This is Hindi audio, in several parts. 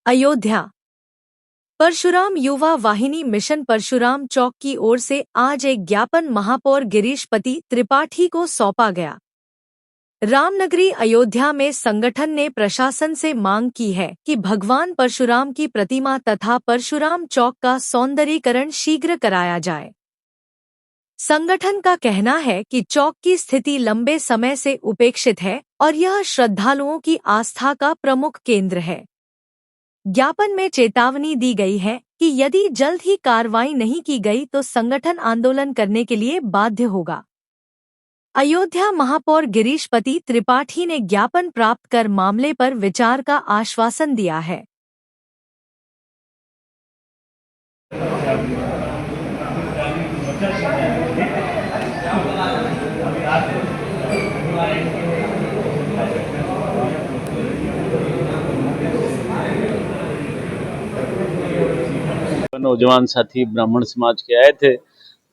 अयोध्या। परशुराम युवा वाहिनी मिशन परशुराम चौक की ओर से आज एक ज्ञापन महापौर गिरीशपति त्रिपाठी को सौंपा गया। रामनगरी अयोध्या में संगठन ने प्रशासन से मांग की है कि भगवान परशुराम की प्रतिमा तथा परशुराम चौक का सौंदर्यीकरण शीघ्र कराया जाए। संगठन का कहना है कि चौक की स्थिति लंबे समय से उपेक्षित है और यह श्रद्धालुओं की आस्था का प्रमुख केंद्र है। ज्ञापन में चेतावनी दी गई है कि यदि जल्द ही कार्रवाई नहीं की गई तो संगठन आंदोलन करने के लिए बाध्य होगा। अयोध्या महापौर गिरीशपति त्रिपाठी ने ज्ञापन प्राप्त कर मामले पर विचार का आश्वासन दिया है। नौजवान साथी ब्राह्मण समाज के आए थे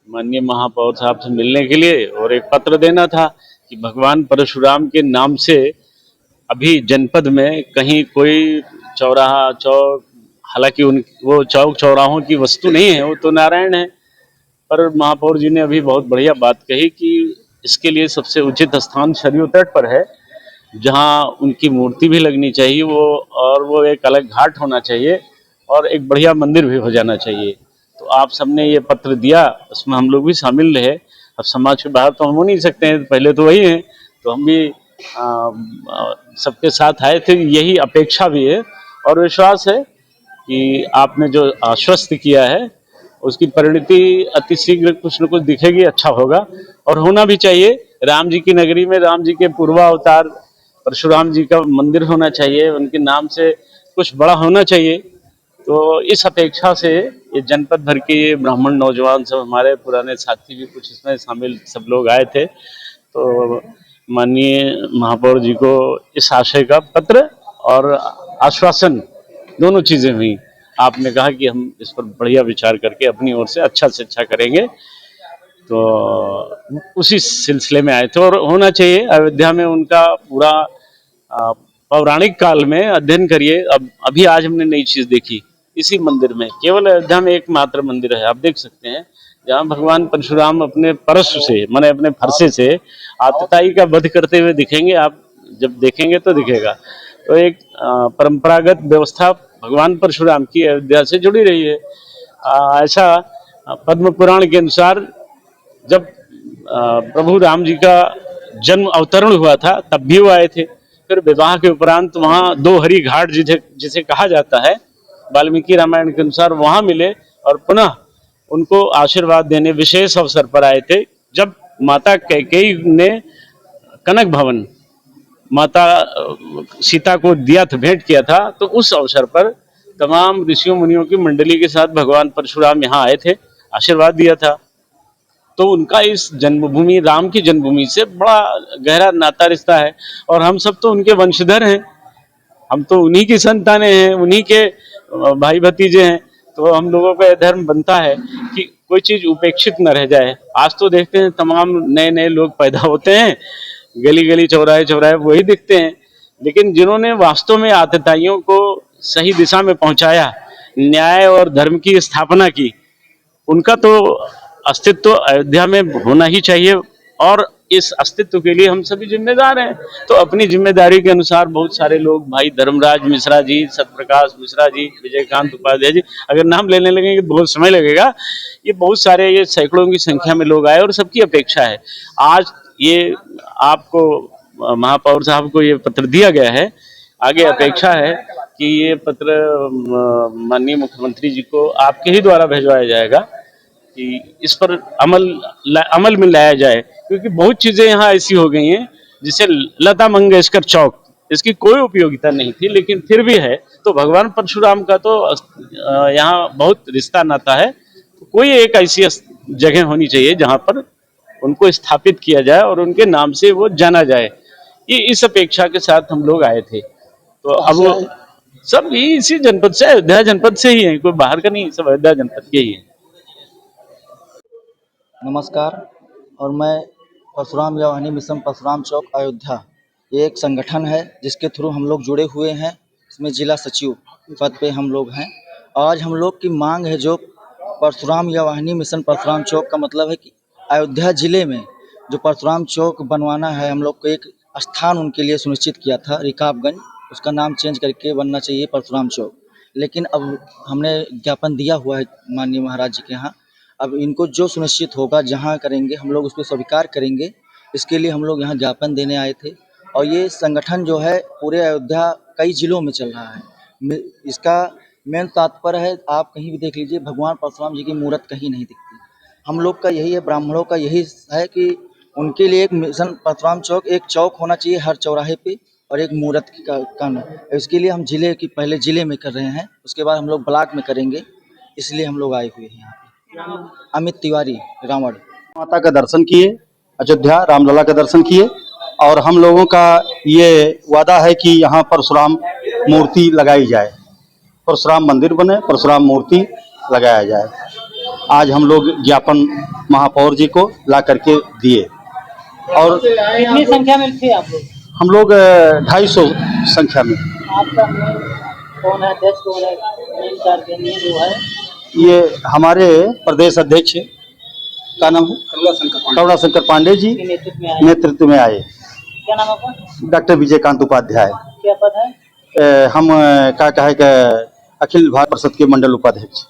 माननीय महापौर साहब से मिलने के लिए और एक पत्र देना था कि भगवान परशुराम के नाम से अभी जनपद में कहीं कोई चौराहा चौक, हालांकि वो चौक चौराहों की वस्तु नहीं है, वो तो नारायण है, पर महापौर जी ने अभी बहुत बढ़िया बात कही कि इसके लिए सबसे उचित स्थान सरयू तट पर है, जहाँ उनकी मूर्ति भी लगनी चाहिए और वो एक अलग घाट होना चाहिए और एक बढ़िया मंदिर भी हो जाना चाहिए। तो आप सबने ये पत्र दिया, उसमें हम लोग भी शामिल रहे। अब समाज के बाहर तो हम हो नहीं सकते हैं, पहले तो वही हैं, तो हम भी सबके साथ आए थे। यही अपेक्षा भी है और विश्वास है कि आपने जो आश्वस्त किया है उसकी परिणति अति शीघ्र कुछ न कुछ दिखेगी, अच्छा होगा और होना भी चाहिए। राम जी की नगरी में राम जी के पूर्वावतार परशुराम जी का मंदिर होना चाहिए, उनके नाम से कुछ बड़ा होना चाहिए। तो इस अपेक्षा से ये जनपद भर के ब्राह्मण नौजवान सब, हमारे पुराने साथी भी कुछ इसमें शामिल सब लोग आए थे। तो माननीय महापौर जी को इस आशय का पत्र और आश्वासन दोनों चीजें हुई। आपने कहा कि हम इस पर बढ़िया विचार करके अपनी ओर से अच्छा करेंगे, तो उसी सिलसिले में आए थे। और होना चाहिए, अयोध्या में उनका पूरा पौराणिक काल में अध्ययन करिए। अब अभी आज हमने नई चीज देखी इसी मंदिर में, केवल अयोध्या में एकमात्र मंदिर है, आप देख सकते हैं, जहाँ भगवान परशुराम अपने परशु से, माने अपने फरसे से आतताई का वध करते हुए दिखेंगे। आप जब देखेंगे तो दिखेगा। तो एक परंपरागत व्यवस्था भगवान परशुराम की अयोध्या से जुड़ी रही है। ऐसा पद्म पुराण के अनुसार जब प्रभु राम जी का जन्म अवतरण हुआ था तब भी वो आए थे। फिर विवाह के उपरांत वहाँ दो हरि घाट जिसे कहा जाता है, वाल्मीकि रामायण के अनुसार वहाँ मिले और पुनः उनको आशीर्वाद देने विशेष अवसर पर आए थे। जब माता कैकेयी ने कनक भवन माता सीता को दिया था, भेंट किया था, तो उस अवसर पर तमाम ऋषियों मुनियों की मंडली के साथ भगवान परशुराम यहाँ आए थे, आशीर्वाद दिया था। तो उनका इस जन्मभूमि, राम की जन्मभूमि से बड़ा गहरा नाता रिश्ता है और हम सब तो उनके वंशधर हैं, हम तो उन्हीं की संतानें हैं, उन्हीं के भाई भतीजे हैं। तो हम लोगों का धर्म बनता है कि कोई चीज उपेक्षित न रह जाए। आज तो देखते हैं तमाम नए नए लोग पैदा होते हैं, गली गली चौराहे चौराहे वही दिखते हैं, लेकिन जिन्होंने वास्तव में आतताइयों को सही दिशा में पहुंचाया, न्याय और धर्म की स्थापना की, उनका तो अस्तित्व अयोध्या में होना ही चाहिए और इस अस्तित्व के लिए हम सभी जिम्मेदार हैं। तो अपनी जिम्मेदारी के अनुसार बहुत सारे लोग, भाई धर्मराज मिश्रा जी, सत्यप्रकाश मिश्रा जी, विजयकांत उपाध्याय जी, अगर नाम लेने लगेंगे तो बहुत समय लगेगा। ये बहुत सारे, ये सैकड़ों की संख्या में लोग आए और सबकी अपेक्षा है। आज ये आपको महापौर साहब को ये पत्र दिया गया है, आगे अपेक्षा है कि ये पत्र माननीय मुख्यमंत्री जी को आपके ही द्वारा भिजवाया जाएगा कि इस पर अमल में लाया जाए, क्योंकि बहुत चीजें यहाँ ऐसी हो गई हैं जिसे लता मंगेशकर चौक, इसकी कोई उपयोगिता नहीं थी लेकिन फिर भी है। तो भगवान परशुराम का तो यहाँ बहुत रिश्ता नाता है। तो कोई एक ऐसी जगह होनी चाहिए जहाँ पर उनको स्थापित किया जाए और उनके नाम से वो जाना जाए। ये इस अपेक्षा के साथ हम लोग आए थे। तो अब वो सब इसी जनपद से, अयोध्या जनपद से ही है, कोई बाहर का नहीं, सब अयोध्या जनपद के ही है। नमस्कार। और मैं परशुराम वाहिनी मिशन परशुराम चौक अयोध्या, ये एक संगठन है जिसके थ्रू हम लोग जुड़े हुए हैं। इसमें जिला सचिव पद पे हम लोग हैं। आज हम लोग की मांग है जो परशुराम या वाहिनी मिशन परशुराम चौक का मतलब है कि अयोध्या जिले में जो परशुराम चौक बनवाना है, हम लोग को एक स्थान उनके लिए सुनिश्चित किया था रिकाबगंज, उसका नाम चेंज करके बनना चाहिए परशुराम चौक। लेकिन अब हमने ज्ञापन दिया हुआ है माननीय महाराज जी के यहाँ। अब इनको जो सुनिश्चित होगा जहाँ करेंगे हम लोग उस पर स्वीकार करेंगे। इसके लिए हम लोग यहाँ ज्ञापन देने आए थे। और ये संगठन जो है पूरे अयोध्या कई जिलों में चल रहा है। इसका मेन तात्पर्य है, आप कहीं भी देख लीजिए, भगवान परशुराम जी की मूर्त कहीं नहीं दिखती। हम लोग का यही है, ब्राह्मणों का यही है कि उनके लिए एक मिशन परशुराम चौक, एक चौक होना चाहिए हर चौराहे पे और एक मूर्त का। इसके लिए हम पहले जिले में कर रहे हैं, उसके बाद हम लोग ब्लॉक में करेंगे। इसलिए हम लोग आए हुए हैं यहाँ पे। अमित तिवारी, रावण। माता का दर्शन किए, अयोध्या रामलला का दर्शन किए और हम लोगों का ये वादा है कि यहाँ परशुराम मूर्ति लगाई जाए, परशुराम मंदिर बने, परशुराम मूर्ति लगाया जाए। आज हम लोग ज्ञापन महापौर जी को ला करके दिए। और कितनी संख्या में थे आप लोग? हम लोग 250 संख्या में। आपका कौन है, अध्यक्ष कौन है, मेन कार्यालय जो है? ये हमारे प्रदेश अध्यक्ष का नाम है करुणा शंकर पांडे जी नेतृत्व में आए। क्या नाम आपका? डॉक्टर विजयकांत उपाध्याय। क्या पद है? हम क्या कहे कि अखिल भारत परिषद के मंडल उपाध्यक्ष।